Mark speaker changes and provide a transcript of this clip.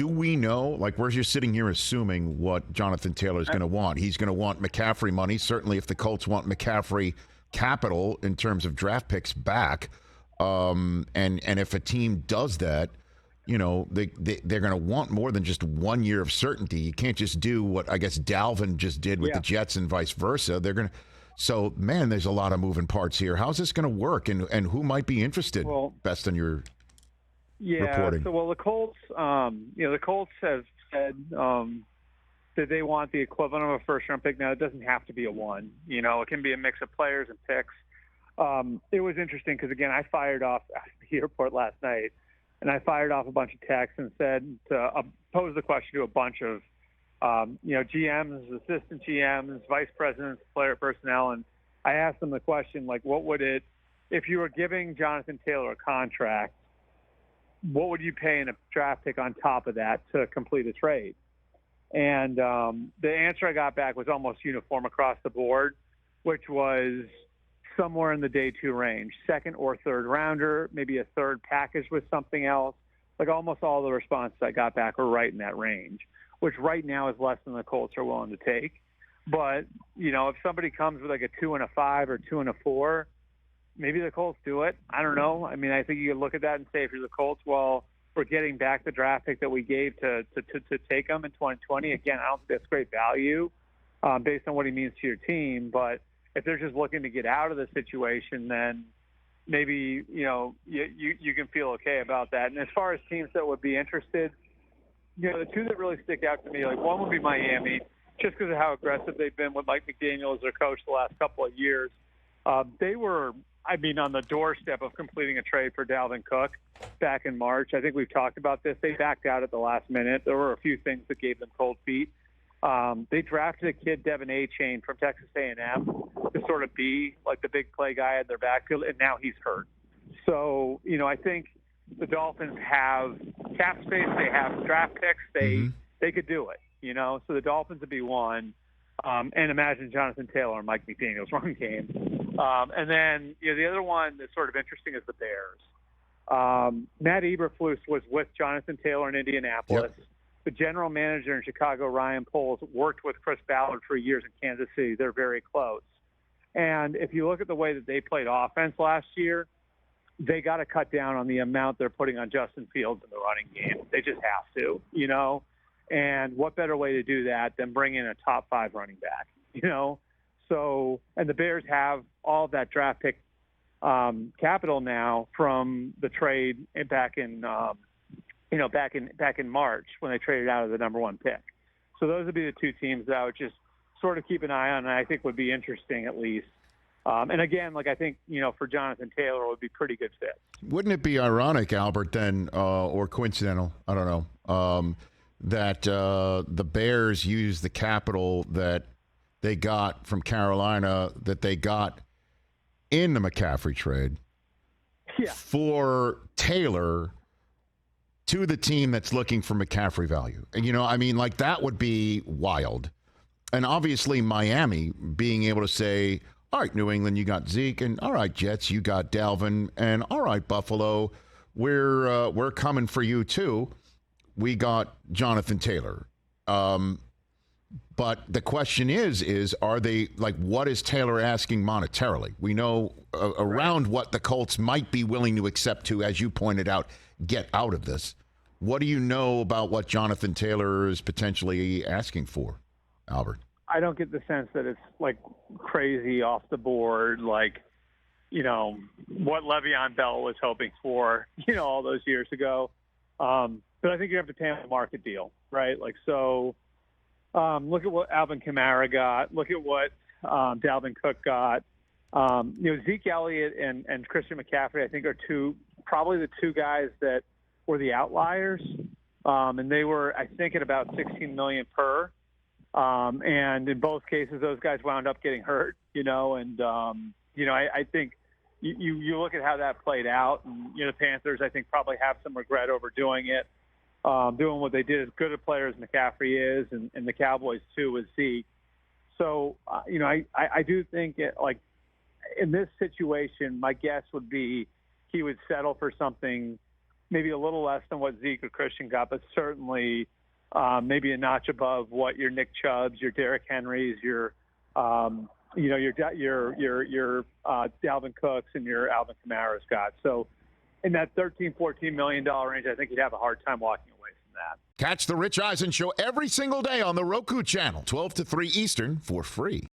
Speaker 1: do we know, like we're just sitting here assuming what Jonathan Taylor is going to want. He's going to want McCaffrey money. Certainly if the Colts want McCaffrey capital in terms of draft picks back, and if a team does that, they're going to want more than just 1 year of certainty. You can't just do what I guess Dalvin just did with the Jets and vice versa. They're going to. So, man, there's a lot of moving parts here. How's this going to work, and who might be interested? Best on your reporting.
Speaker 2: So the Colts, the Colts have said that they want the equivalent of a first-round pick. Now, it doesn't have to be a one. It can be a mix of players and picks. It was interesting because, again, I fired off at the airport last night, and I fired off a bunch of texts and said to pose the question to a bunch of GMs, assistant GMs, vice presidents, player personnel, and I asked them the question, like, what would it, if you were giving Jonathan Taylor a contract, what would you pay in a draft pick on top of that to complete a trade? And the answer I got back was almost uniform across the board, which was somewhere in the day two range, second or third rounder, maybe a third package with something else. Like almost all the responses I got back were right in that range, which right now is less than the Colts are willing to take. But, if somebody comes with like a 2 and a 5 or 2 and a 4, maybe the Colts do it. I don't know. I mean, I think you can look at that and say, if you're the Colts, well, we're getting back the draft pick that we gave to take them in 2020. Again, I don't think that's great value based on what he means to your team. But if they're just looking to get out of the situation, then maybe, you can feel okay about that. And as far as teams that would be interested, the two that really stick out to me, like one would be Miami, just because of how aggressive they've been with Mike McDaniel as their coach the last couple of years. They were, on the doorstep of completing a trade for Dalvin Cook back in March. I think we've talked about this. They backed out at the last minute. There were a few things that gave them cold feet. They drafted a kid, Devin Achane, from Texas A&M to sort of be like the big play guy in their backfield, and now he's hurt. So, I think the Dolphins have cap space. They have draft picks. They could do it, So the Dolphins would be one. And imagine Jonathan Taylor and Mike McDaniel's run game. And then the other one that's sort of interesting is the Bears. Matt Eberflus was with Jonathan Taylor in Indianapolis. Yep. The general manager in Chicago, Ryan Poles, worked with Chris Ballard for years in Kansas City. They're very close. And if you look at the way that they played offense last year, they got to cut down on the amount they're putting on Justin Fields in the running game. They just have to, And what better way to do that than bring in a top 5 running back, So, and the Bears have all of that draft pick capital now from the trade back in, back in March when they traded out of the number 1 pick. So those would be the two teams that I would just sort of keep an eye on, and I think would be interesting at least. And again, I think, for Jonathan Taylor, it would be a pretty good fit.
Speaker 1: Wouldn't it be ironic, Albert, then, or coincidental, I don't know, that the Bears used the capital that they got from Carolina, that they got in the McCaffrey trade for Taylor to the team that's looking for McCaffrey value? And, that would be wild. And obviously Miami being able to say, all right, New England, you got Zeke, and all right, Jets, you got Dalvin, and all right, Buffalo, we're coming for you too. We got Jonathan Taylor. But the question is, are they, what is Taylor asking monetarily? We know around what the Colts might be willing to accept to, as you pointed out, get out of this. What do you know about what Jonathan Taylor is potentially asking for, Albert?
Speaker 2: I don't get the sense that it's crazy off the board, what Le'Veon Bell was hoping for, all those years ago. But I think you have to pay him a market deal, right? Look at what Alvin Kamara got. Look at what Dalvin Cook got. Zeke Elliott and Christian McCaffrey, I think, are probably the two guys that were the outliers. And they were, I think, at about $16 million per. And in both cases, those guys wound up getting hurt, I think you look at how that played out, and, the Panthers, I think, probably have some regret over doing it, doing what they did, as good a player as McCaffrey is, and the Cowboys, too, with Zeke. So, I do think, in this situation, my guess would be he would settle for something maybe a little less than what Zeke or Christian got, but certainly maybe a notch above what your Nick Chubbs, your Derrick Henrys, your Dalvin Cooks and your Alvin Kamara's got. So in that $13-14 million range, I think you'd have a hard time walking away from that.
Speaker 1: Catch the Rich Eisen Show every single day on the Roku channel, 12 to 3 Eastern, for free.